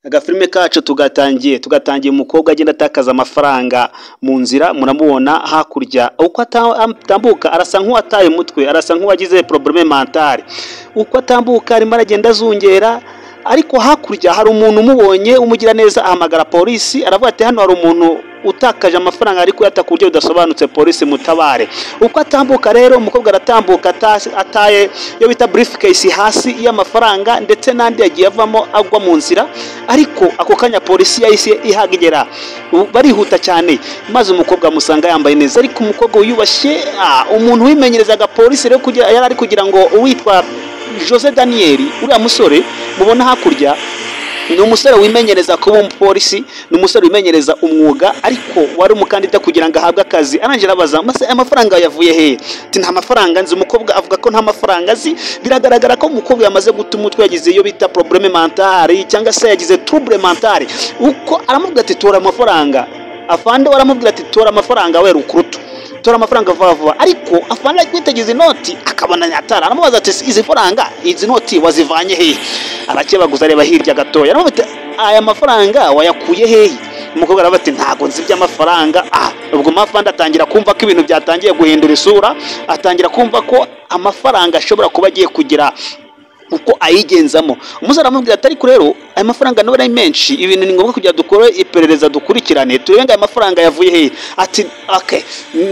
Agafilme kacu tugatangiye umukobwa agenda atakaza amafaranga mu nzira, muramubona hakurya uko atambuka arasa nk'uwataye umutwe, arasa nk'uwagize probleme mentale. Uko atambuka arimo aragenda azungera, ariko hakurya hari umuntu umubonye umugira neza, ahamagara polisi, aravuga ati hano hari umuntu utakaje amafaranga ariko yata ku buryo budasobanutse, polisi mutabare. Uko atambuka rero umukobwa aratambuka ataye yo bita briefcase hasi y'amafaranga, ndetse n'andi yagiye avamo agwa mu nzira, ariko ako kanya polisi yahise ihagera, barihuta cyane, maze umukobwa amusanga yambaye neza, ariko umukobwa wiyubashye, umuntu wimenyerezaga polisi rero yari ari kugira ngo uwitwa Jose Daniel, uriya musore mubona hakurya, ni umusore wimenyereza kuba umupolisi, ni umusore wimenyereza umwuga, ariko wari umukandida kugira ngo ahabwe akazi. Arangije arabaza, mase amafaranga yavuye he? Ati nta mafaranga nzi. Umukobwa avuga ko nta mafaranga azi. Biragaragara ko umukobwa yamaze guta umutwe, yagize iyo bita probleme mentale, cyangwa se yagize trouble mentale. Uko aramubwira ati tora amafaranga, afande waramubwira ati tora amafaranga we rukurutu, tora amafaranga vuba, ariko afande kwitegiza inoti akabona nyatara. Aramubaza ati izi faranga, izi noti wazivanye he? Arakebaguza areba hirya gatoya, aramubaza aya mafaranga wayakuye he? Umukobwa aravuga ati ntago nzi by'amafaranga. Ubwo mafande atangira kumva ko ibintu byatangiye guhindura isura, atangira kumva ko amafaranga ashobora kuba agiye kugira uko ayigenzamo. Umusore aramubwira ati ariko rero aya mafaranga nawe ari menshi, ibintu ni ngombwa kugira dukore iperereza, dukurikirane turenga aya mafaranga yavuye he. Ati okay,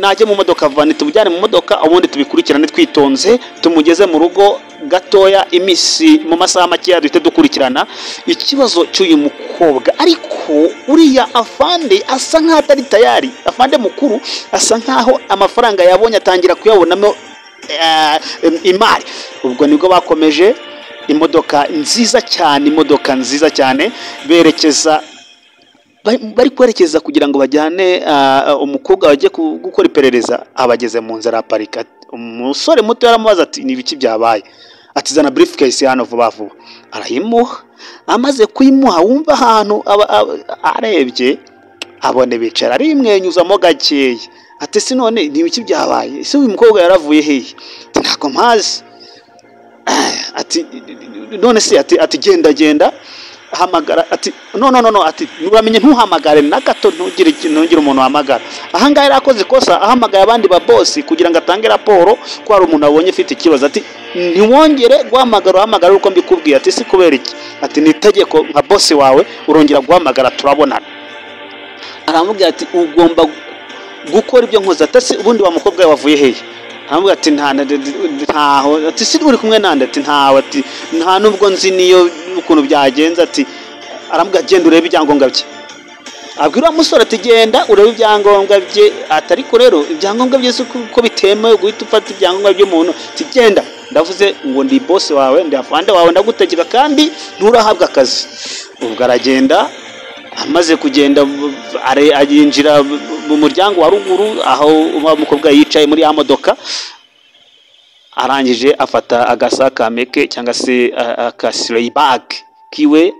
najye mu modoka, vane tubujyane mu modoka, ubundi tubikurikirane twitonze, tumugeze mu rugo gatoya, imisi mu masaha make duhite dukurikirana ikibazo cy'uyu mukobwa. Ariko uriya afande asa nkaho atari tayari, afande mukuru asa nkaho amafaranga yabonye atangira kuyabonamo imari. Ubwo nibwo bakomeje imodoka nziza cyane, bari kwerekeza kugira ngo bajyane umukobwa bajye gukora iperereza. Abageze mu nzira aparika, umusore muto yaramubaza ati ni ibiki byabaye? Ati zana briefcase hano vuba vuba. Arayimuha, amaze kuyimuha wumva ahantu arebye abone bicara arimwenyuzamo gakeya. Ati si none ni ibiki byabaye? Ese uyu mukobwa yaravuye hehe? Ntabwo mpazi. Ati none se ati genda hamagara. Ati no ati uramenye ntuhamagare na gato, ntugire umuntu hamagara. Aha ngaha yarakoze ikosa, ahamagaye abandi ba boss kugira ngo atange raporo ko hari umuntu abonye afite ikibazo. Ati ntiwongere guhamagara uko mbikubwiye. Ati si kubera iki? Ati ni itegeko nka boss wawe, urongera guhamagara turabonana. Aramubwira ati ugomba gukora ibyo nkoza. Ati ubundi wa mukobwa wavuye hehe? Aramubwira ati ntaho. Ati si uri kumwe nande? Ati ntawe. Ati nta nubwo nzi niyo ukuntu byagenze. Ati aramubwira genda urebe ibyangombwa bye. Abwira umusore ati genda urebe ibyangombwa bye. Ati ariko rero ibyangombwa bye ko bitemewe guhita ufata ibyangombwa by'umuntu. Ati genda, ndavuze ngo ndi boss wawe, ndi afande wawe, ndagutegeka kandi nturahabwa akazi. Ubwo aragenda, amaze kugenda yinjira mu muryango wa ruguru aho umukobwa yicaye muri ya modoka. Arangije afata agasakame ke cyangwa se akasirey bag kiwe,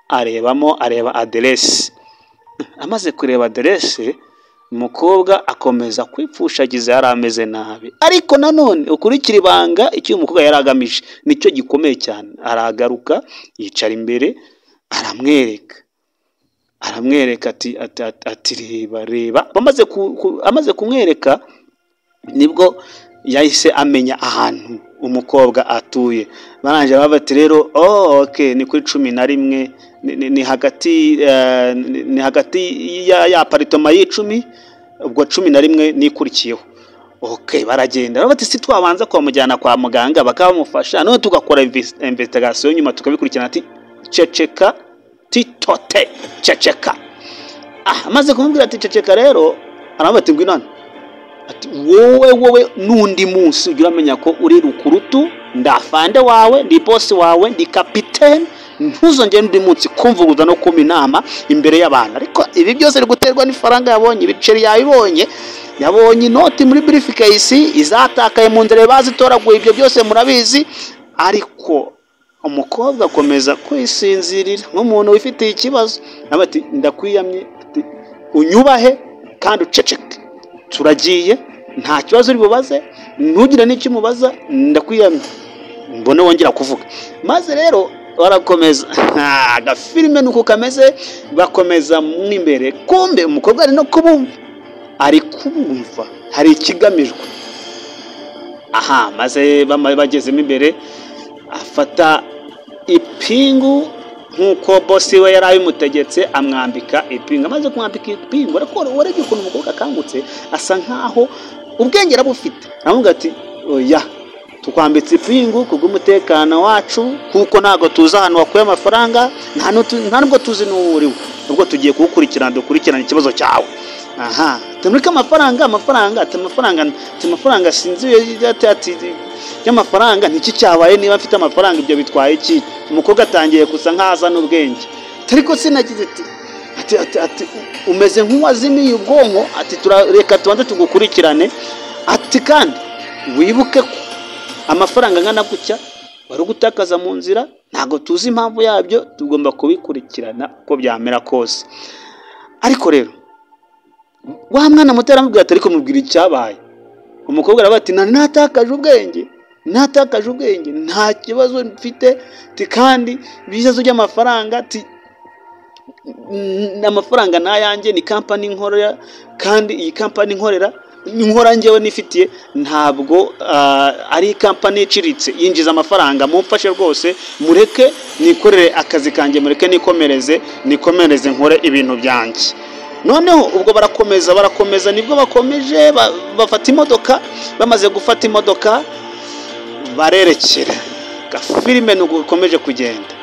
areba aderesi. Amaze kureba aderesi, umukobwa akomeza kwipfushagiza, yari ameze nabi. Ariko nanone ukurikira ibanga icyo umukobwa yari agamije nicyo gikomeye cyane. Aragaruka yicara imbere, aramwereka ati reba. Amaze kumwereka nibwo yahise amenya ahantu umukobwa atuye. Barangije bati rero okay, ni kuri 11, ni hagati ya aparitoma y'10, ubwo 11 nikurikiyeho. Okay, baragenda bati si twabanza kwamujyana kwa muganga bakabamufasha, none tugakora investigation nyuma tukabikurikirana. Ati ceceka titote, ceceka. Amaze kumubwira ati ceceka rero, aramubwira ngo none ati wowe nundi munsi ugira amenya ko uri rukurutu, ndafande wawe, ndi boss wawe, ndi capitaine, ntuzongere undi munsi kumvuguza no kuma inama imbere y'abantu. Ariko ibi byose ari guterwa n'ifaranga yabonye, ibiceri yabonye inoti muri briefcase izatakaye mu nzira bazitoraguye. Ibyo byose murabizi. Ariko umukobwa akomeza kwisinzirira nk'umuntu wifitiye ikibazo. Ati ndakwiyamye, unyubahe kandi uceceke, turagiye, nta kibazo uri bubaze, ntugire n'icyo mubaza, ndakwiyamye mbone wongera kuvuga. Maze rero barakomeza agafilime nuko kameze, bakomeza mu imbere, kumbe umukobwa ari no kubumva, ari kubumva hari ikigamijwe. Aha maze bagezemo imbere, afata ipingu nkuko bosi we yari abimutegetse, amwambika ipingu. Amaze kumwambika ipingu, ariko urebye ukuntu umukobwa akangutse, asa nkaho ubwenge arabufite. Aravuga ati oya, tukwambitse ipingu kubw'umutekano wacu, kuko ntago tuzi ahantu wakuye amafaranga, nta nubwo tuzi n'uwuriwe, ubwo tugiye dukurikirana ikibazo cyawe. Aha, tumurika amafaranga sinzi ati y'amafaranga niki cyabaye, niba mfite amafaranga ibyo bitwaye iki? Umukobwa atangiye gusa nkaza n'ubwenge, ariko sinagize ati umeze nk'uwazimiye ubwonko, ati reka tubanze tugukurikirane, ati kandi wibuke ko amafaranga ngana gutya wari gutakaza mu nzira, ntago tuzi impamvu yabyo, tugomba kubikurikirana uko byamera kose. Ariko rero wa mwana muto aramubwira ati ariko mubwira icyabaye. Umukobwa aravuga ati natakaje ubwenge, nta kibazo mfite, kandi bizazo by'amafaranga, ati amafaranga nayanjye, ni company nkorera, kandi iyi company nkora njyewe nifitiye, ntabwo ari company iciritse yinjiza amafaranga, mumfashe rwose, mureke nikorere akazi kanjye, mureke nikomereze nkore ibintu byanjye. Noneho ubwo barakomeza nibwo bakomeje bafata imodoka. Bamaze gufata imodoka barerekera, gafilime nukomeje kugenda,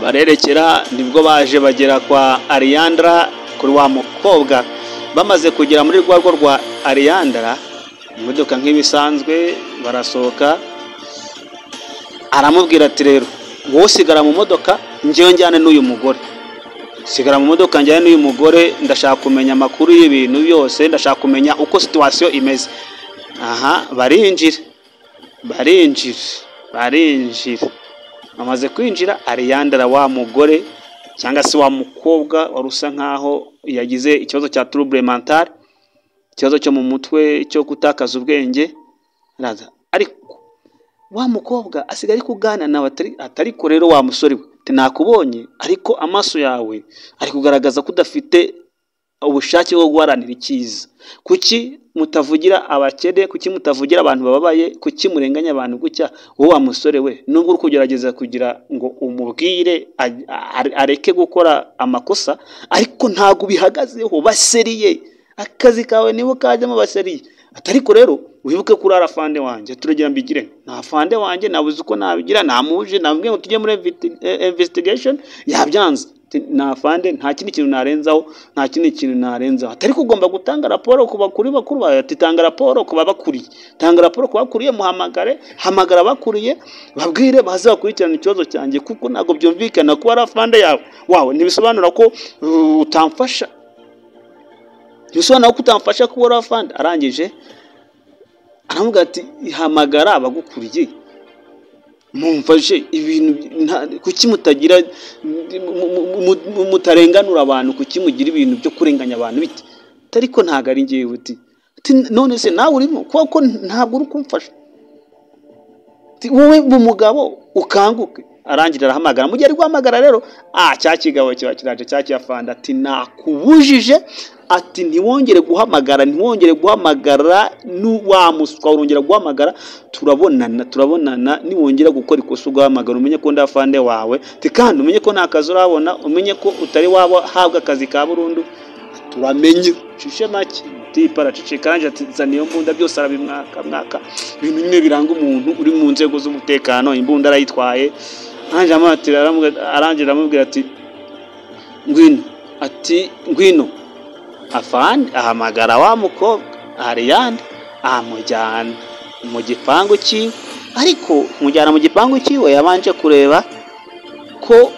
barerekera, nibwo baje bagera kwa Ariandra, kuri wa mukobwa. Bamaze kugera muri rwarwo rwa Ariandra, imodoka nk'ibisanzwe barasohoka, aramubwira ati rero wowe sigara mu modoka, njyewe njyane n'uyu mugore, sigara mu modoka njyane n'uyu mugore, ndashaka kumenya amakuru y'ibintu byose, ndashaka kumenya uko situation imeze. Aha, barinjira. Bamaze kwinjira, Ariandra wa mugore cyangwa se wa mukobwa wari usa nkaho yagize ikibazo cya trouble mental, ikibazo cyo mu mutwe cyo gutakaza ubwenge, araza. Ariko wa mukobwa asigaye kugana nawe, atariko rero wa musore we, nakubonye ariko amaso yawe ari kugaragaza ko udafite ubushake bwo guharanira icyiza. Kuki mutavugira abakene? Kuki mutavugira abantu bababaye? Kuki murenganya abantu gutya? Wowe wa musore we, nubwo uri kugerageza kugira ngo umubwire areke gukora amakosa, ariko ntago bihagazeho, baseriye. Akazi kawe nibo kajyamo baseriye. Atariko rero wibuke kuri arafande wanjye, turegera mbigire, nta fande wanjye nabuze uko nabigira, namuje nambwiye ngo tujye muri investigation, yabyanze. Na fande nta kindi kintu narenzaho, atariko ugomba gutanga raporo ku bakuru bakuru bawe, ati tanga raporo ku babakuriye, hamagara bakuriye, babwire baze bakurikirana ikibazo cyanjye, kuko ntago byumvikana ko arafande yawe wawe, ntibisobanura ko utamfasha, kuba arafande. Arangije aramubwira ati hamagara abagukuriye, mumfashe ibintu, kuki mutagira mutarenganura abantu, kuki mugira ibintu byo kurenganya abantu bite? Ariko ntago ari ngiye uti none se nawe urimo, kuko ntabwo uri kumfasha, wowe mu mugabo ukanguke. Arangira arahamagara, mu gihe ari guhamagara rero cya kigabo kiba kiraje, cya kiyafanda, ati nakubujije, ati ntiwongere guhamagara n'uwamuswa, urongera guhamagara turabonana, niwongera gukora ikosa ugahamagara, umenye ko ndafande wawe, kandi umenye ko nta kazi urabona, umenye ko utari wahabwa akazi ka burundu, turamenye cishe make. Tipara cicika, aranje ati zaniyo mbunda, byose arabimwaka, ibintu nyine biranga umuntu uri mu nzego z'umutekano, imbunda arayitwaye. Aranje aramubwira ati ngwino, afande ahamagara wa mukobwa Ariandra, amujyana mu gipangu cyiwe. Ariko mujyana mu gipangu cyiwe, yabanje kureba ko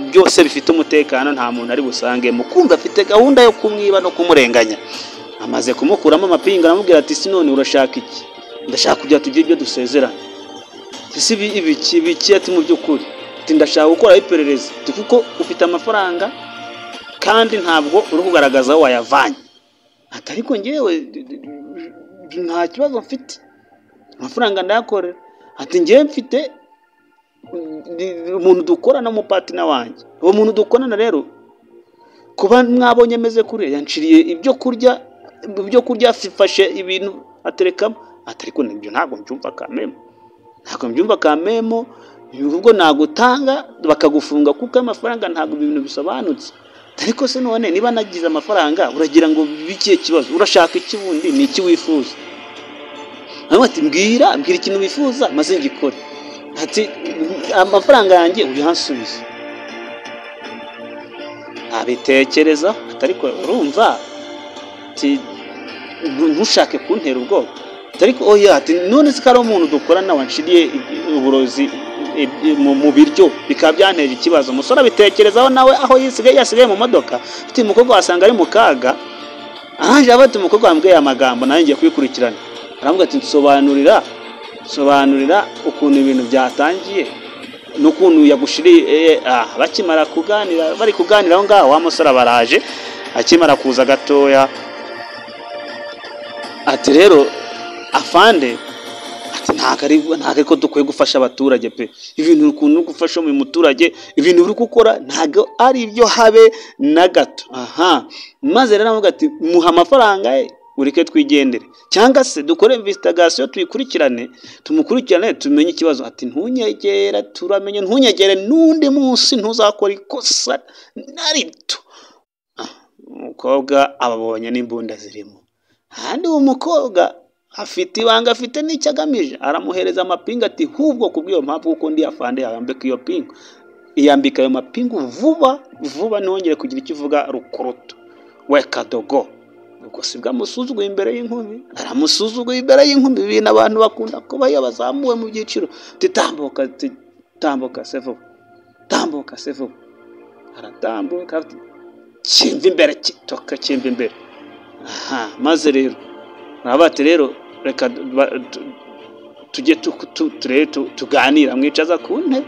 byose bifite umutekano, nta muntu ari busange, mukumva afite gahunda yo kumwiba no kumurenganya. Amaze kumukuramo amapinga, aramubwira ati sinone urashaka iki? Ndashaka kujya tugira ibyo dusezerana. Sisi ibiki ati mu by'ukuri, ati ndashaka gukora iperereza, kuko ufite amafaranga kandi ntabwo uri kugaragaza aho wayavanye. Atariko ngewe nta kibazo mfite, amafaranga ndayakorera. Ati ngewe mfite umuntu dukorana mu patina wanjye, uwo muntu dukorana rero kuba mwabonye ameze kure yanshiriye ibyo kurya afashe ibintu aterekamo, ariko nibyo ntabwo mbyumva kamemo, ubwo nagutanga bakagufunga kuko amafaranga ntabwo ibintu bisobanutse. Ariko se none niba nagize amafaranga uragira ngo bikiye kibazo, urashaka iki bundi, ni iki wifuza? Ati mbwira ikintu wifuza maze ngikore. Ati amafaranga yanjye urihansubiza. Abitekereza ariko urumva ati ntushake kuntera ubwoba. Ariko oya ati none se kari umuntu dukorana wanshiriye uburozi mu biryo bikaba byanteje ikibazo. Umusore abitekerezaho nawe aho yasigaye mu modoka, ati umukobwa wasanga ari mu kaga. Aranje abati umukobwa wambwiye amagambo nawe ngiye kwikurikirana. Aravuga ati sobanurira ukuntu ibintu byatangiye n'ukuntu yagushiriye. Bakimara kuganira, bari kuganira aho ngaho wa musore baraje, akimara kuza gatoya ati rero afande, ati ntago ko dukwiye gufasha abaturage pe, ibintu ukuntu gufasha mu muturage, ibintu uri gukora ntago ari ibyo habe na gato. Maze rero avuga ati muha amafaranga ureke twigendere, cyangwa se dukore investigation tuyikurikirane, tumukurikirane tumenye ikibazo. Ati ntunyegera, turamenye ntunyegere n'undi munsi ntuzakora ikosa na rito. Umukobwa ababonye n'imbunda zirimo, handi uwo mukobwa afite ibanga, afite n'icyo agamije, aramuhereza amapingu ati hubwo kubw'iyo mpamvu kuko ndi afande yambika iyo pingu, iyambika ayo mapingu vuba ntongere kugira icyo uvuga rukuruto we kadogo. Ubwo sibwa musuzuguye imbere y'inkumi, aramusuzuguye imbere y'inkumi. Ibintu abantu bakunda kuba iyo bazamuwe mu byiciro, tambuka sevo, aratambuka kimva imbere, kitoka kimva imbere. Maze rero bati rero reka tujye tuganira, mwicaza ku ntebe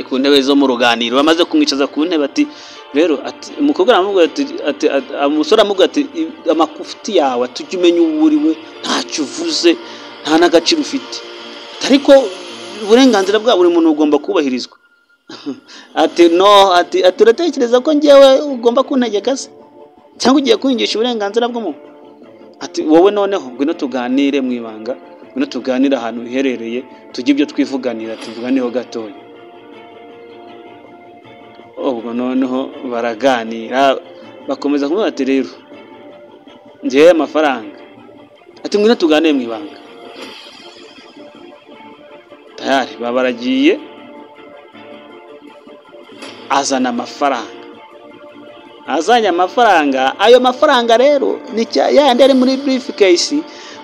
ku ntebe zo mu ruganiro. Bamaze kumwicaza ku ntebe ati rero ati umukobwa aramubwira ati umusore aramubwira ati amakufuti yawe tujye umenya uwo uriwe, ntacyo uvuze, nta n'agaciro ufite, ariko uburenganzira bwa buri muntu ugomba kubahirizwa. Ati no, ati uratekereza ko ngewe ugomba kuntegeka se, cyangwa ugiye kwingisha uburenganzira bw'umuntu? Ati wowe noneho ngwino tuganire mu ibanga, ngwino tuganire ahantu hiherereye, tujye ibyo twivuganira, tuvuganireho gatoya. Ubwo noneho baraganira, bakomeza kumubwira ati rero ngewe amafaranga, ati ngwino tuganire mu ibanga. Tayari baragiye, azana amafaranga. Azanye amafaranga, ayo mafaranga rero ni yandi ari muri briefcase.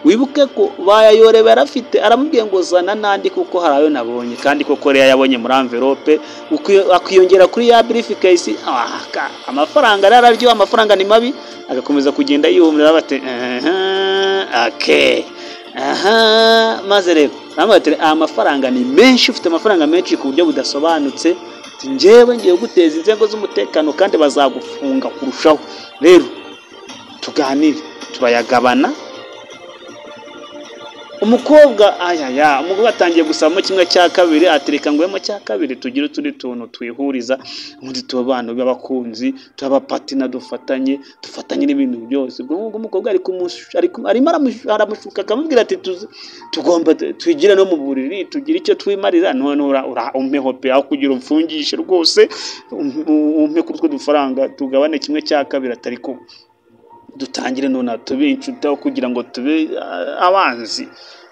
Wibuke ko bayayore barafite, aramubwiye ngo zana nandi kuko hari ayo nabonye, kandi koko rero yabonye muri envelope, akiyongera kuri ya briefcase. Amafaranga rero aryo, amafaranga ni mabi. Agakomeza kugenda yihumira bate maze rero amafaranga ni menshi, ufite amafaranga menshi ku buryo budasobanutse. Njyewe ngiye guteza inzego z'umutekano kandi bazagufunga kurushaho. Rero tuganire, tubayagabana. Umukobwa umugabo atangiye gusaba kimwe cya kabiri, atereka ngwemo cya kabiri, tugire turi tuntu twihuriza, ubundi tubabana b'abakunzi, tubapatina, dufatanye n'ibintu byose. Ubwo umukobwa arimo aramushuka, akamubwira ati tugomba twigire no mu buriri, tugire icyo twimarira. None umpeho pe, aho kugira umfungishe rwose, umpe kutwo dufaranga tugabane kimwe cya kabiri. Atariko dutangire none tube inshuti aho kugira ngo tube abanzi.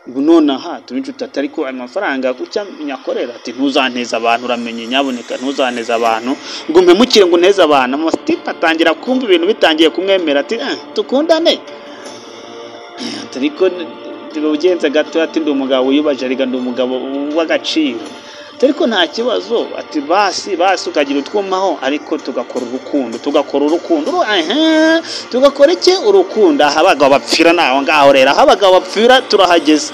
None tube inshuti, atariko amafaranga kucya nyakorera. Ati ntuzanteza abantu, uramenye nyaboneka, ntuzaneza abantu ngo mpemukire ngo neza abantu. Amatipa atangira kumva ibintu bitangiye kumwemera, ati tukundane. Atariko ugenze gato, ati ndi umugabo wiyubaje, ariko ndi umugabo w'agaciro, ariko nta kibazo. Ati basi ukagira utwumaho, ariko tugakora urukundo, tugakora iki? Urukundo. Aho abagabo bapfira naho ngaho rero, aho abagabo bapfira turahageze.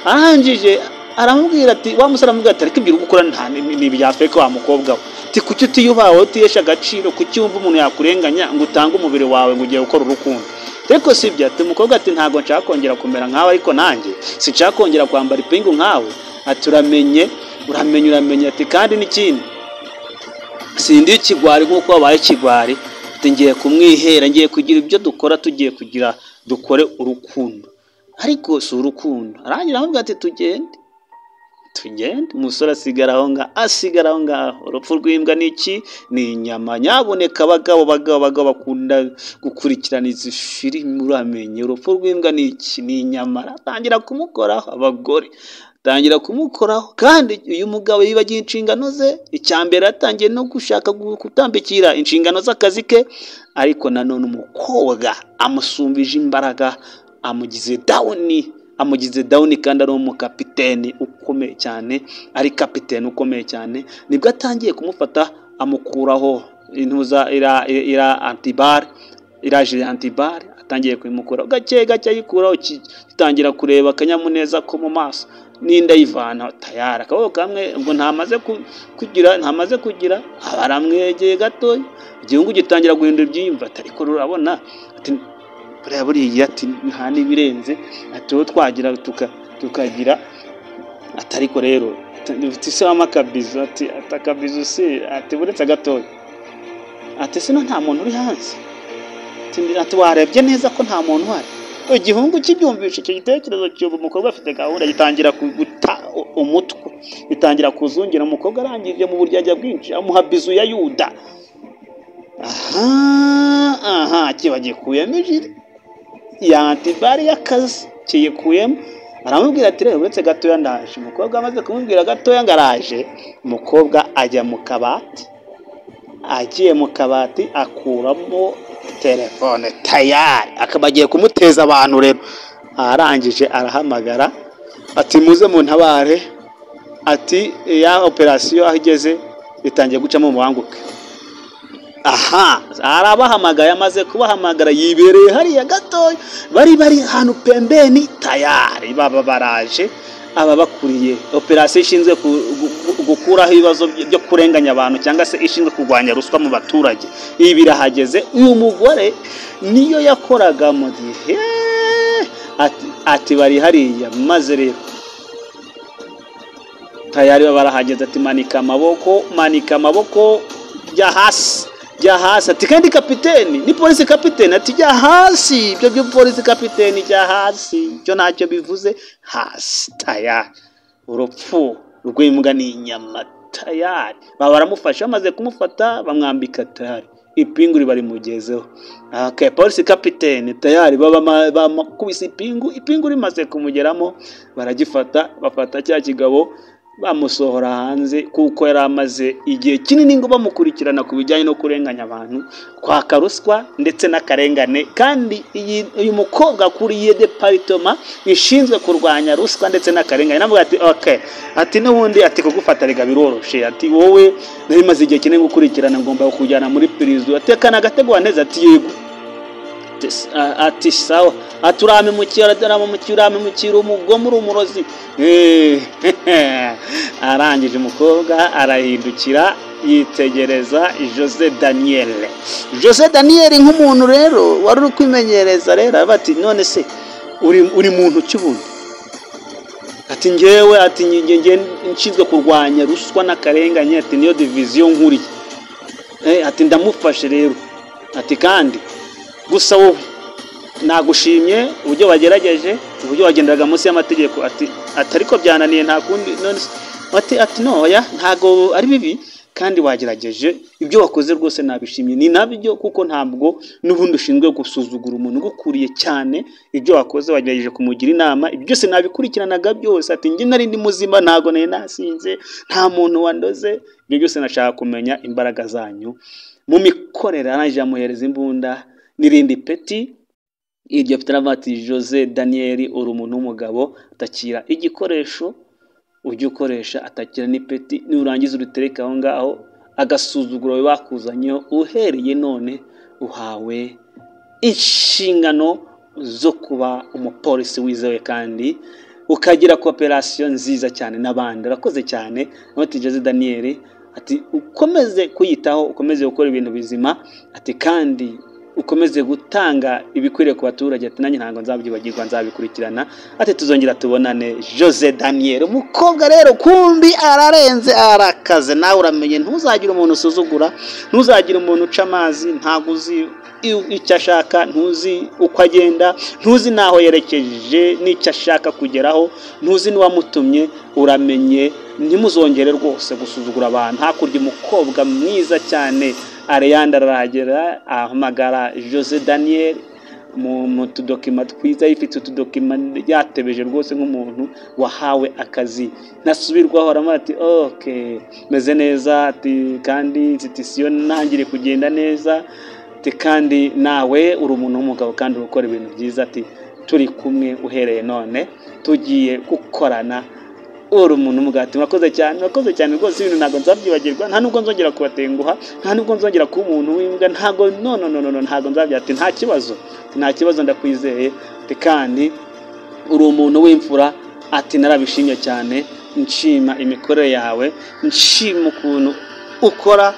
Arangije aramubwira ati, wa musore aramubwira ati ariko ibyo gukora nta ni bya feke wa mukobwa we. Ati kuki utiyubaho, utiyesha agaciro, kuki wumva umuntu yakurenganya ngo utange umubiri wawe ngo ugiye gukora urukundo? Ariko sibyo. Ati umukobwa ati ntago nshaka kongera kumera nkawe, ariko nanjye sinshaka kongera kwambara ipingu nkawe. ati uramenye ati kandi n'ikindi sindi ikigwari nk'uko wabaye ikigwari, ati ngiye kumwihera, ngiye kugira ibyo dukora, tugiye kugira dukore urukundo, ariko si urukundo. Arangira avuga ati tugende. Umusore asigara aho ngaho. Urupfu rw'imbwa n'iki? Ni inyama. Nyaboneka abagabo bakunda gukurikirana izi filimi, uramenye urupfu rw'imbwa n'iki? Ni inyama. Atangira kumukoraho, abagore atangira kumukoraho, kandi uyu mugabo yibagiye inshingano ze. Icyambere atangiye no gushaka gutambikira inshingano z'akazi ke, ariko nanone umukobwa amusumbije imbaraga, amugize dawuni kandi ari umukapiteni ukomeye cyane, ari kapiteni ukomeye cyane. Nibwo atangiye kumufata amukuraho intuza ira antibare, atangiye kumukuraho gake ayikuraho, gitangira kureba akanyamuneza ko mu maso, n'inda yivana tayari. Akaboko kamwe ubwo ntamaze kugira aramwegeye gatoya, igihungu gitangira guhindura ibyiyumva, ariko urabona ati buriya ati nta n'ibirenze, ati uwo twagira tukagira, atariko rero dufite isama akabizo, ati akabizo se, ati buretse gatoya, ati sino nta muntu uri hanze, ati warebye neza ko nta muntu uhari. Igihungu kibyumvisha icyo gitekerezo cy'ubu umukobwa afite gahunda, gitangira guta umutwe, gitangira kuzungira. Umukobwa arangije mu buryarya bwinshi, amuha bizu ya Yuda. Kiba gikuyemo ijiri ya antibare y'akazi, kiyikuyemo. Aramubwira ati rero uretse gatoya ndaje. Umukobwa amaze kumubwira gatoya ngo araje, umukobwa ajya mu kabati. Agiye mu kabati akuramo telefone tayari, akaba agiye kumuteza abantu rero. Arangije arahamagara ati muze mu ntabare, ati ya operasiyo aho igeze itangiye gucamo umubanguke. Arabahamagaye, amaze kubahamagara yibereye hariya gatoya, bari ahantu pembeni tayari, baba baraje ababakuriye operasiyo ishinzwe gukuraho ibibazo byo kurenganya abantu, cyangwa se ishinzwe kurwanya ruswa mu baturage. Ibi birahageze. Uyu mugore niyo yakoraga mu gihe ati bari hariya, maze rero tayari barahageze, ati manika amaboko jya hasi, ati kandi kapiteni ni polisi kapiteni, ati jya hasi, ibyo by'polisi kapiteni jya hasi, byo ntacyo bivuze, hasi tayari. Urupfu rw'imbwa ni inyama tayari. Baba baramufasha, bamaze kumufata bamwambika tayari, ipingu barimugezeho. Polisi kapiteni tayari, bamakubise ipingu rimaze kumugeramo, baragifata, bafata cya kigabo bamusohora hanze, kuko yari amaze igihe kinini ngo bamukurikirana ku bijyanye no kurenganya abantu, kwaka ruswa ndetse n'akarengane. Kandi uyu mukobwa akuriye department ishinzwe kurwanya ruswa ndetse n'akarengane. Navuga ati ati n'ubundi ati kugufata rega biroroshe, ati wowe nari maze igihe kinini gukurikirana, ngomba kujyana muri prison. Ati kana gategwa neza, ati yego, ati sawa, aturame mukira umugome uri umurozi. Arangije umukobwa arahindukira, yitegereza Jose Daniel nk'umuntu rero wari uri kwimenyereza. Rero bati none se uri muntu cy'ubundi? Ati ngewe, ati nge nshinzwe kurwanya ruswa n'akarengane, ati niyo division nkuri. Ati ndamufashe rero, ati kandi gusa wowe nagushimye uburyo bagerageje, uburyo wagenderaga munsi y'amategeko. Ati ariko byananiye, nta kundi. None ati noya ntago ari bibi, kandi wagerageje, ibyo wakoze rwose nabishimye. Ni nabyo, kuko ntabwo n'ubundi ushinzwe gusuzugura umuntu gukuriye cyane. Ibyo wakoze wagerageje kumugira inama, ibyo byose nabikurikiranaga byose. Ati nge nari ndi muzima, ntago nari nasinze, nta muntu wandoze. Ibyo byose nashaka kumenya imbaraga zanyu mu mikorere. Arangije amuhereza imbunda n'irindi peti. Iryo peti ravati Jose Daniel, uri umuntu w'umugabo, atakira igikoresho ujye ukoresha, atakira n'ipeti, nurangiza urutereka aho ngaho. Agasuzuguro bakuzanyeho, uhereye none uhawe inshingano zo kuba umupolisi wizewe, kandi ukagira cooperation nziza cyane n'abandi. Urakoze cyane. Ati Jose Daniel, ati ukomeze kuyitaho, ukomeze gukora ibintu bizima, ati kandi ukomeze gutanga ibikwiriye ku baturage, ati nanjye ntabwo nzabyibagirwa, nzabikurikirana, ati tuzongera tubonane. Jose Daniel, umukobwa rero kumbi ararenze, arakaze. Nawe uramenye, ntuzagire umuntu usuzugura, ntuzagire umuntu uca amazi, ntabwo uzi icyo ashaka, ntuzi uko agenda, ntuzi naho yerekeje n'icyo ashaka kugeraho, ntuzi n'uwamutumye. Uramenye, ntimuzongere rwose gusuzugura abantu. Hakurya umukobwa mwiza cyane Ariane arahagera, ahamagara Jose Daniel mu tudokima twiza, yifite utudokima yatebeje rwose nk'umuntu wahawe akazi nasubirwaho. Aramara ati okay, meze neza, ati kandi institution ntangire kugenda neza, ati kandi nawe uri umuntu w'umugabo kandi ukora ibintu byiza, ati turi kumwe uhereye none tugiye gukorana, uri umuntu w'umugati. Murakoze cyane rwose, ibintu ntabwo nzabyibagirwa, nta nubwo nzongera kubatenguha, nta nubwo nzongera kuba umuntu w'imbwa, ntabwo ntabwo nzabyati. Nta kibazo ndakwizeye, ati kandi uri umuntu w'imfura, ati narabishimye cyane, nshima imikorere yawe, nshima ukuntu ukora,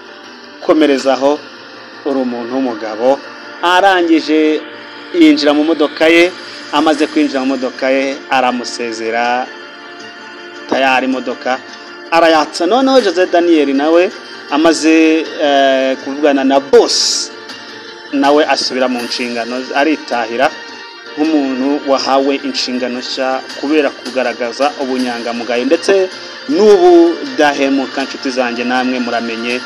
komerezaho, uri umuntu w'umugabo. Arangije yinjira mu modoka ye, amaze kwinjira mu modoka ye aramusezera, tayari imodoka arayatsa. Noneho Jose Daniel nawe amaze kuvugana na boss, nawe asubira mu nshingano, aritahira nk'umuntu wahawe inshingano nshya kubera kugaragaza ubunyangamugayo ndetse n'ubudahemuka. Inshuti zanjye namwe muramenye.